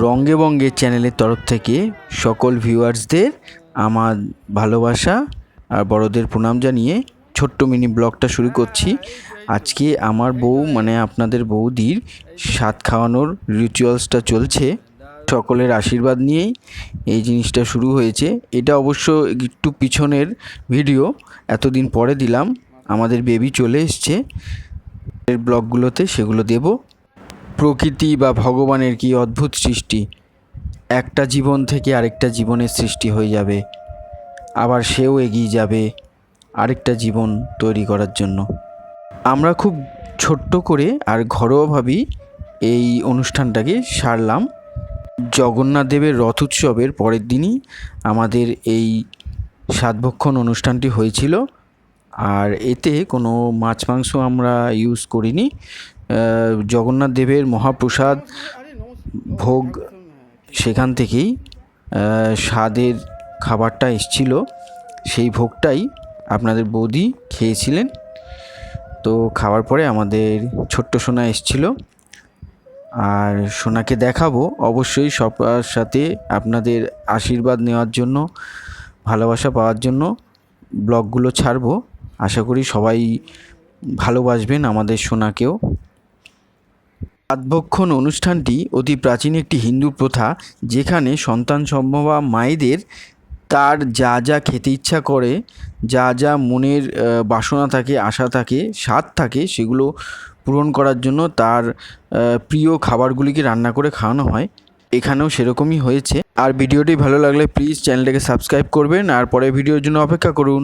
রঙ্গে বঙ্গে চ্যানেলের তরফ থেকে সকল ভিউয়ার্সদের আমার ভালোবাসা আর বড়দের প্রণাম জানিয়ে ছোট্ট মিনি ব্লগটা শুরু করছি। আজকে আমার বউ মানে আপনাদের বৌদির স্বাদ খাওয়ানোর রিচুয়ালসটা চলছে। সকলের আশীর্বাদ নিয়েই এই জিনিসটা শুরু হয়েছে। এটা অবশ্য একটু পিছনের ভিডিও, এতদিন পরে দিলাম। আমাদের বেবি চলে এসছে, এর ব্লগগুলোতে সেগুলো দেব। প্রকৃতি বা ভগবানের কি অদ্ভুত সৃষ্টি, একটা জীবন থেকে আরেকটা জীবনের সৃষ্টি হয়ে যাবে, আবার সেও এগিয়ে যাবে আরেকটা জীবন তৈরি করার জন্য। আমরা খুব ছোট্ট করে আর ঘরোয়াভাবেই এই অনুষ্ঠানটাকে সারলাম। জগন্নাথ দেবের রথ উৎসবের পরের দিনই আমাদের এই সাতভক্ষণ অনুষ্ঠানটি হয়েছিল। আর এতে কোনো মাছ মাংস আমরা ইউজ করিনি। জগন্নাথ দেবের মহাপ্রসাদ ভোগ, সেখান থেকেই স্বাদের খাবারটা এসছিল, সেই ভোগটাই আপনাদের বৌদি খেয়েছিলেন। তো খাওয়ার পরে আমাদের ছোট্ট সোনা এসছিল, আর সোনাকে দেখাবো অবশ্যই সবার সাথে। আপনাদের আশীর্বাদ নেওয়ার জন্য, ভালোবাসা পাওয়ার জন্য ব্লগগুলো ছাড়বো। আশা করি সবাই ভালোবাসবেন আমাদের সোনাকেও। সাতভক্ষণ অনুষ্ঠানটি অতি প্রাচীন একটি হিন্দু প্রথা, যেখানে সন্তান সম্ভবা মায়েদের তার যা যা খেতে ইচ্ছা করে, যা যা মনের বাসনা থাকে, আশা থাকে, স্বাদ থাকে, সেগুলো পূরণ করার জন্য তার প্রিয় খাবারগুলিকে রান্না করে খাওয়ানো হয়। এখানেও সেরকমই হয়েছে। আর ভিডিওটি ভালো লাগলে প্লিজ চ্যানেলটাকে সাবস্ক্রাইব করবেন, আর পরের ভিডিওর জন্য অপেক্ষা করুন।